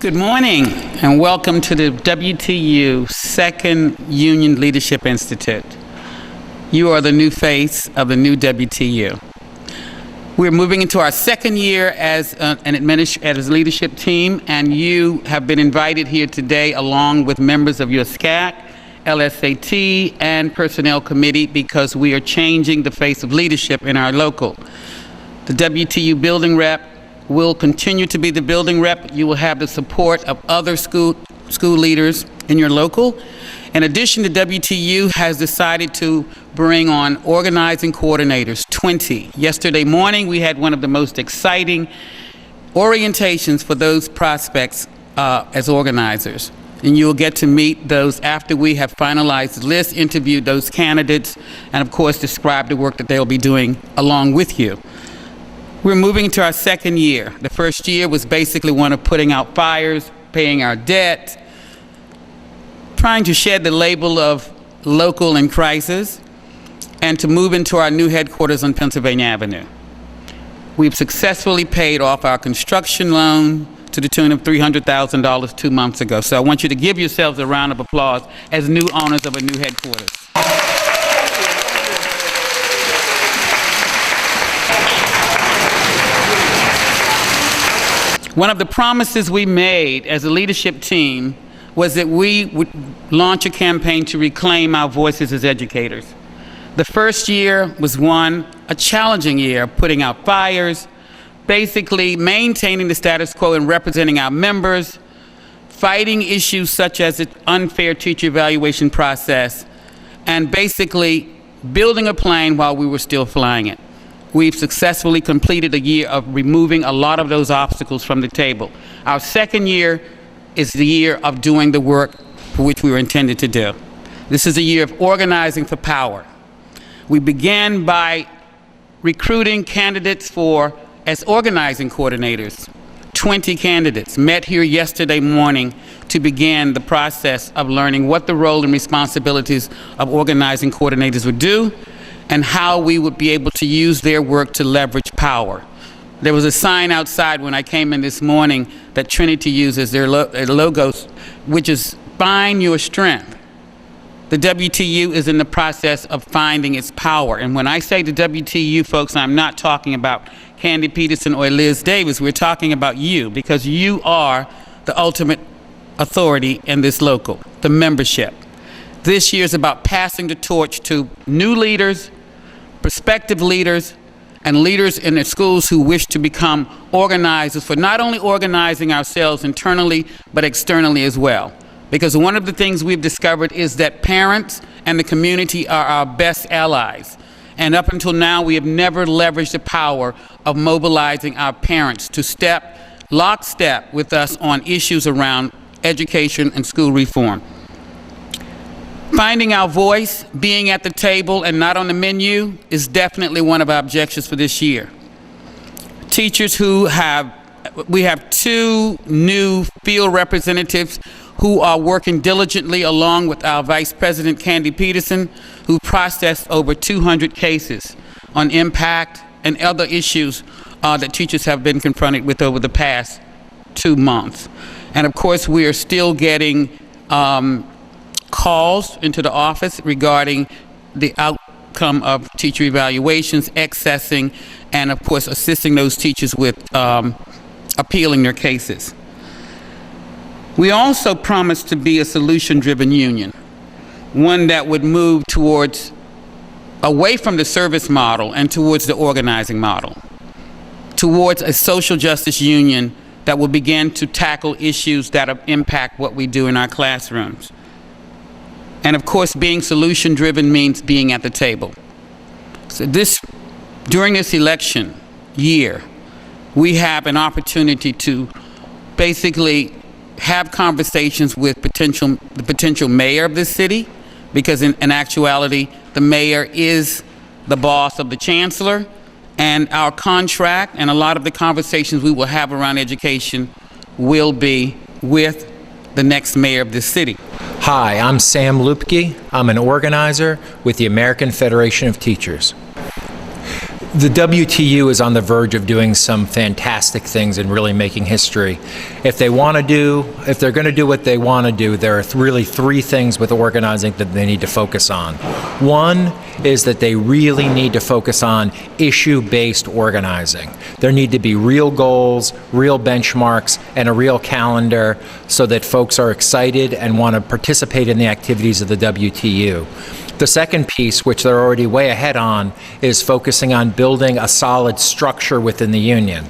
Good morning and welcome to the WTU Second Union Leadership Institute. You are the new face of the new WTU. We're moving into our second year as a leadership team, and you have been invited here today along with members of your SCAC, LSAT, and Personnel Committee because we are changing the face of leadership in our local. The WTU building rep will continue to be the building rep. You will have the support of other school leaders in your local. In addition, the WTU has decided to bring on organizing coordinators, 20. Yesterday morning, we had one of the most exciting orientations for those prospects as organizers. And you'll get to meet those after we have finalized the list, interviewed those candidates, and of course, describe the work that they'll be doing along with you. We're moving into our second year. The first year was basically one of putting out fires, paying our debt, trying to shed the label of local in crisis, and to move into our new headquarters on Pennsylvania Avenue. We've successfully paid off our construction loan to the tune of $300,000 2 months ago. So I want you to give yourselves a round of applause as new owners of a new headquarters. One of the promises we made as a leadership team was that we would launch a campaign to reclaim our voices as educators. The first year was a challenging year, putting out fires, basically maintaining the status quo and representing our members, fighting issues such as the unfair teacher evaluation process, and basically building a plane while we were still flying it. We've successfully completed a year of removing a lot of those obstacles from the table. Our second year is the year of doing the work for which we were intended to do. This is a year of organizing for power. We began by recruiting candidates as organizing coordinators. 20 candidates met here yesterday morning to begin the process of learning what the role and responsibilities of organizing coordinators would do, and how we would be able to use their work to leverage power. There was a sign outside when I came in this morning that Trinity uses their logos, which is find your strength. The WTU is in the process of finding its power. And when I say the WTU, folks, I'm not talking about Candy Peterson or Liz Davis. We're talking about you, because you are the ultimate authority in this local, the membership. This year is about passing the torch to new leaders, prospective leaders, and leaders in the schools who wish to become organizers for not only organizing ourselves internally, but externally as well. Because one of the things we've discovered is that parents and the community are our best allies. And up until now, we have never leveraged the power of mobilizing our parents to lockstep with us on issues around education and school reform. Finding our voice, being at the table and not on the menu, is definitely one of our objectives for this year. Teachers we have 2 new field representatives who are working diligently along with our Vice President, Candy Peterson, who processed over 200 cases on impact and other issues that teachers have been confronted with over the past 2 months. And of course, we are still getting calls into the office regarding the outcome of teacher evaluations, accessing, and of course assisting those teachers with appealing their cases. We also promised to be a solution-driven union, one that would move away from the service model and towards the organizing model, towards a social justice union that will begin to tackle issues that impact what we do in our classrooms. And of course, being solution-driven means being at the table. So during this election year, we have an opportunity to basically have conversations with the potential mayor of this city, because in actuality, the mayor is the boss of the chancellor, and our contract and a lot of the conversations we will have around education will be with the next mayor of this city. Hi, I'm Sam Lupke. I'm an organizer with the American Federation of Teachers. The WTU is on the verge of doing some fantastic things and really making history. If they're going to do what they want to do, there are really three things with organizing that they need to focus on. One is that they really need to focus on issue-based organizing. There need to be real goals, real benchmarks, and a real calendar so that folks are excited and want to participate in the activities of the WTU. The second piece, which they're already way ahead on, is focusing on building a solid structure within the union.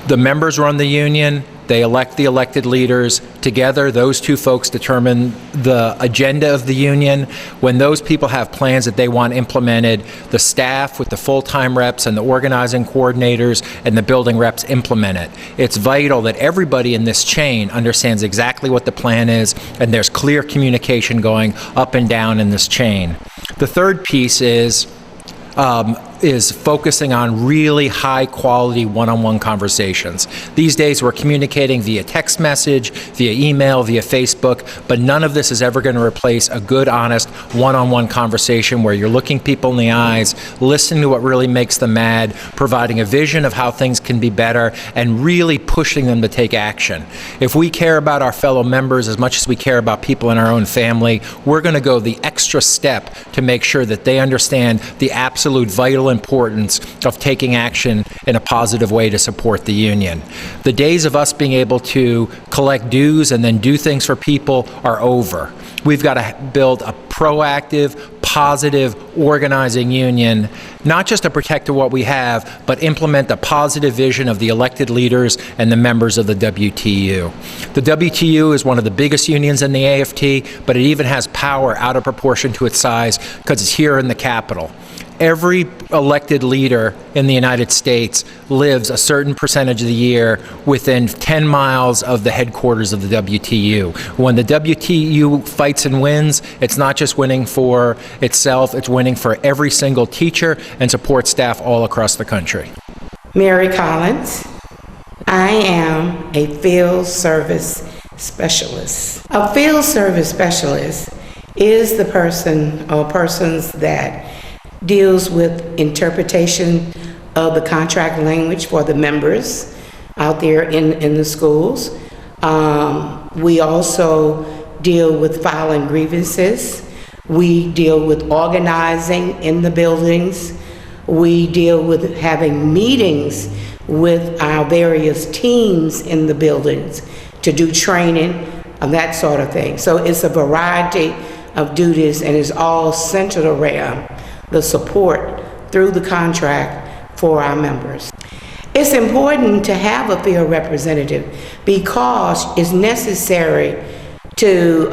The members run the union, they elect the elected leaders. Together, those two folks determine the agenda of the union. When those people have plans that they want implemented, the staff with the full-time reps and the organizing coordinators and the building reps implement it. It's vital that everybody in this chain understands exactly what the plan is, and there's clear communication going up and down in this chain. The third piece is focusing on really high-quality one-on-one conversations. These days, we're communicating via text message, via email, via Facebook, but none of this is ever going to replace a good, honest one-on-one conversation where you're looking people in the eyes, listening to what really makes them mad, providing a vision of how things can be better, and really pushing them to take action. If we care about our fellow members as much as we care about people in our own family, we're going to go the extra step to make sure that they understand the absolute vital importance of taking action in a positive way to support the union. The days of us being able to collect dues and then do things for people are over. We've got to build a proactive, positive, organizing union, not just to protect what we have, but implement the positive vision of the elected leaders and the members of the WTU. The WTU is one of the biggest unions in the AFT, but it even has power out of proportion to its size because it's here in the Capitol. Every elected leader in the United States lives a certain percentage of the year within 10 miles of the headquarters of the WTU. When the WTU fights and wins, it's not just winning for itself, it's winning for every single teacher and support staff all across the country. Mary Collins. I am a field service specialist. A field service specialist is the person or persons that deals with interpretation of the contract language for the members out there in the schools. We also deal with filing grievances. We deal with organizing in the buildings. We deal with having meetings with our various teams in the buildings to do training and that sort of thing. So it's a variety of duties, and it's all centered around the support through the contract for our members. It's important to have a field representative because it's necessary to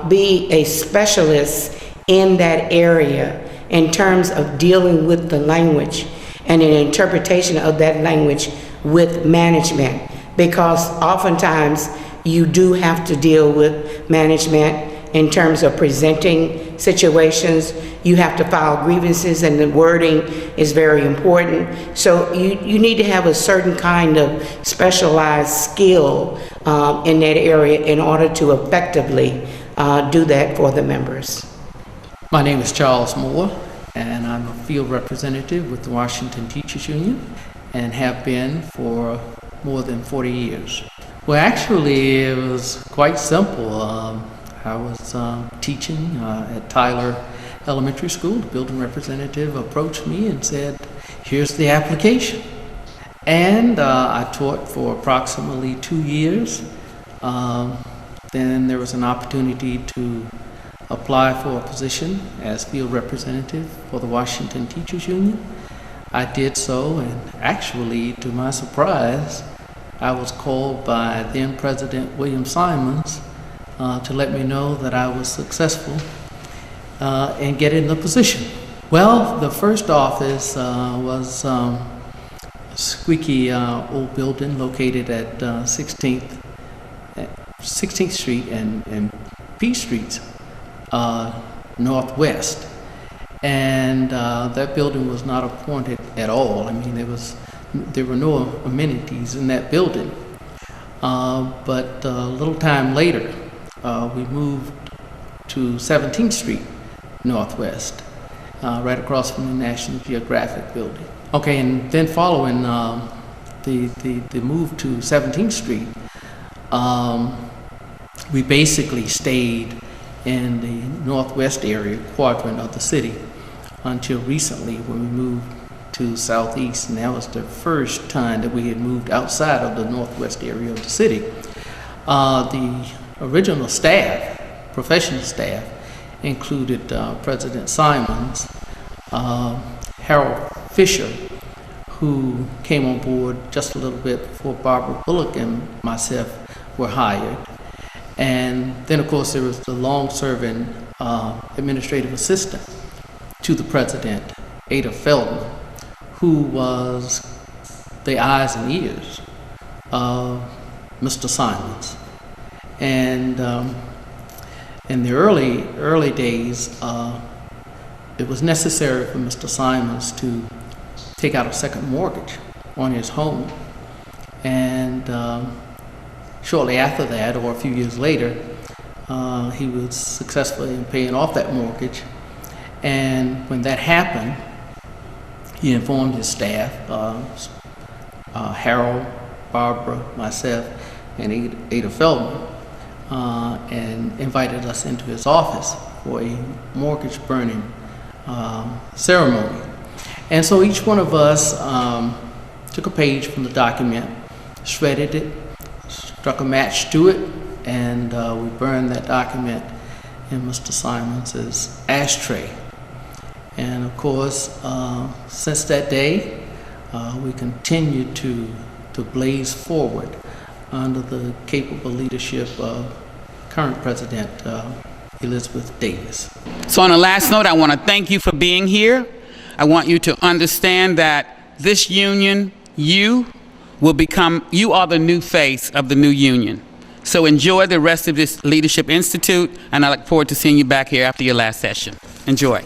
be a specialist in that area in terms of dealing with the language and an interpretation of that language with management, because oftentimes you do have to deal with management in terms of presenting situations. You have to file grievances, and the wording is very important. So you need to have a certain kind of specialized skill in that area in order to effectively do that for the members. My name is Charles Moore, and I'm a field representative with the Washington Teachers Union and have been for more than 40 years. Well, actually, it was quite simple. I was teaching at Tyler Elementary School. The building representative approached me and said, "Here's the application." And I taught for approximately 2 years. Then there was an opportunity to apply for a position as field representative for the Washington Teachers Union. I did so, and actually, to my surprise, I was called by then President William Simons to let me know that I was successful in getting the position. Well, the first office was a squeaky old building located at 16th Street and P Streets Northwest. And that building was not appointed at all. I mean, there were no amenities in that building. But a little time later, we moved to 17th Street Northwest. right across from the National Geographic building. Okay, and then following the move to 17th Street, we basically stayed in the northwest area quadrant of the city until recently when we moved to southeast, and that was the first time that we had moved outside of the northwest area of the city. The original staff, professional staff, included President Simons, Harold Fisher, who came on board just a little bit before Barbara Bullock and myself were hired. And then, of course, there was the long-serving administrative assistant to the president, Ada Feldman, who was the eyes and ears of Mr. Simons. And in the early days, it was necessary for Mr. Simons to take out a second mortgage on his home. And shortly after that, or a few years later, he was successful in paying off that mortgage. And when that happened, he informed his staff, Harold, Barbara, myself, and Ada Feldman, and invited us into his office for a mortgage burning ceremony. And so each one of us took a page from the document, shredded it, struck a match to it, and we burned that document in Mr. Simons's ashtray. And of course, since that day, we continue to blaze forward under the capable leadership of current President Elizabeth Davis. So on a last note, I want to thank you for being here. I want you to understand that this union, you are the new face of the new union. So enjoy the rest of this Leadership Institute, and I look forward to seeing you back here after your last session. Enjoy.